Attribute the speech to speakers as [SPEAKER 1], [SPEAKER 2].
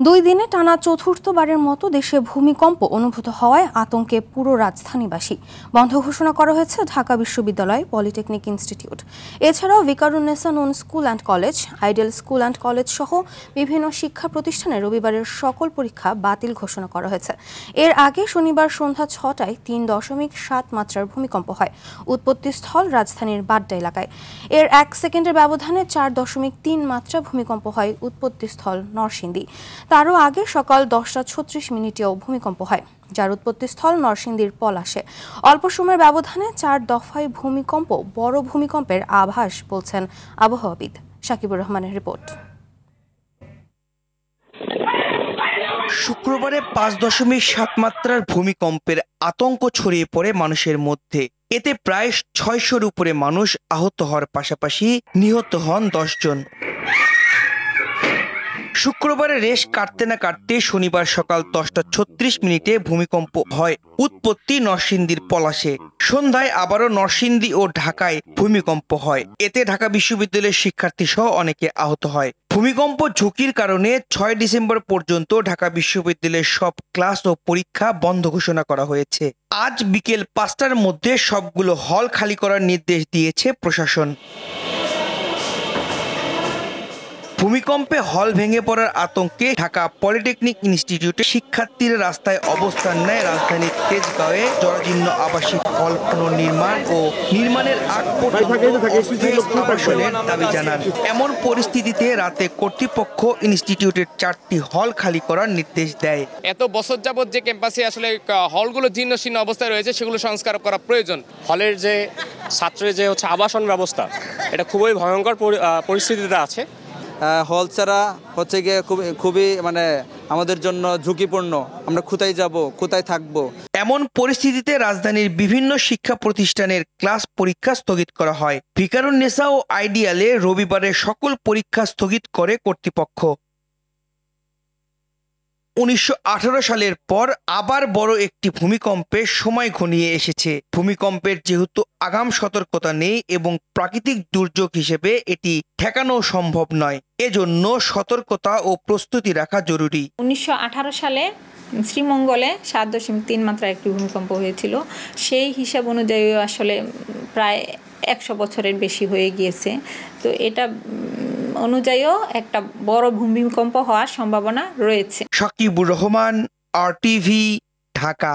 [SPEAKER 1] দুই দিনে টানা চতুর্থবারের মতো দেশে ভূমিকম্প অনুভূত হওয়ায় আতঙ্কে পুরো রাজধানীবাসী। বন্ধ ঘোষণা করা হয়েছে ঢাকা বিশ্ববিদ্যালয়, পলিটেকনিক ইনস্টিটিউট। এছাড়াও Viqarunnisa Noon school and college, ideal school and college সহ বিভিন্ন শিক্ষা প্রতিষ্ঠানে রবিবারের সকল পরীক্ষা বাতিল ঘোষণা করা হয়েছে। এর আগে শনিবার সন্ধ্যা ৬টায় ৩.৭ মাত্রার ভূমিকম্প হয় উৎপত্তিস্থল রাজধানীর বাড্ডা এলাকায়। এর ১ সেকেন্ডের ব্যবধানে ৪.৩ মাত্রা ভূমিকম্প হয় উৎপত্তিস্থল নরসিংদী। তারও আগে সকাল 10টা 36 মিনিটেও ভূমিকম্প হয়, যার উৎপত্তিস্থল নরসিংদীর পলাশে। অল্প সময়ের ব্যবধানে 4 দফায় ভূমিকম্প বড় ভূমিকম্পের আভাস বলছেন আবহাওয়াবিদ। সাকিবুর রহমানের রিপোর্ট।
[SPEAKER 2] শুক্রবারে 5.7 মাত্রার ভূমিকম্পের আতঙ্ক ছড়িয়ে পড়ে মানুষের মধ্যে। এতে প্রায় 600-র উপরে মানুষ আহত হওয়ার পাশাপাশি নিহত হন 10 জন। শুক্রবারে রেশ কাটতে না কাটতে শনিবার সকাল 10টা 36 মিনিটে ভূমিকম্প হয় উৎপত্তি নরসিংদীর পলাশে। সন্ধ্যায় আবারও নরসিংদী ও ঢাকায় ভূমিকম্প হয়। এতে ঢাকা বিশ্ববিদ্যালয়ের শিক্ষার্থী সহ অনেকে আহত হয়। ভূমিকম্প ঝুঁকির কারণে 6 ডিসেম্বর পর্যন্ত ঢাকা বিশ্ববিদ্যালয়ের সব ক্লাস ও পরীক্ষা বন্ধ ঘোষণা করা হয়েছে। আজ বিকেল 5টার মধ্যে সবগুলো হল খালি করার নির্দেশ দিয়েছে প্রশাসন। ভূমিকম্পে হল ভেঙে পড়ার আতঙ্কে ঢাকা পলিটেকনিক ইনস্টিটিউটের শিক্ষার্থীরা রাস্তায় অবস্থান নেয়। রাজধানীর তেজগাঁওয়ে জরাজীর্ণ আবাসিক হল পুনর্নির্মাণ ও নির্মাণের আগ পর্যন্ত আবাসনের দাবি জানান। এমন পরিস্থিতিতে রাতে কর্তৃপক্ষ ইনস্টিটিউটের 4টি হল খালি করার নির্দেশ দেয়।
[SPEAKER 3] এত বছর যাবত যে ক্যাম্পাসে আসলে হলগুলো জীর্ণশীর্ণ অবস্থায় রয়েছে, সেগুলো সংস্কার করা প্রয়োজন।
[SPEAKER 4] হলের যে ছাত্রের যে আবাসন ব্যবস্থা, এটা খুবই ভয়ঙ্কর পরিস্থিতিতে আছে।
[SPEAKER 5] হল ছাড়া হচ্ছে গিয়ে খুবই আমাদের জন্য ঝুঁকিপূর্ণ। আমরা কোথায় যাব, কোথায় থাকবো।
[SPEAKER 2] এমন পরিস্থিতিতে রাজধানীর বিভিন্ন শিক্ষা প্রতিষ্ঠানের ক্লাস পরীক্ষা স্থগিত করা হয়। ভিকারুন্নেসা ও আইডিয়ালে রবিবারে সকল পরীক্ষা স্থগিত করে কর্তৃপক্ষ। 1918 সালের পর আবার বড় একটি ভূমিকম্পের সময় ঘনিয়ে এসেছে। ভূমিকম্পের যেহেতু আগাম সতর্কতা নেই এবং প্রাকৃতিক দুর্যোগ হিসেবে এটি ঠেকানো সম্ভব নয়, এজন্য সতর্কতা ও প্রস্তুতি রাখা জরুরি।
[SPEAKER 6] 1918 সালে শ্রীমঙ্গলে 7.3 মাত্রার একটি ভূমিকম্প হয়েছিল। সেই হিসাব অনুযায়ী আসলে প্রায় 100 বছরের বেশি হয়ে গিয়েছে। তো এটা অনুযায়ীও একটা বড় ভূমিকম্প হওয়ার সম্ভাবনা রয়েছে।
[SPEAKER 2] সাকিবুর রহমান, RTV, ঢাকা।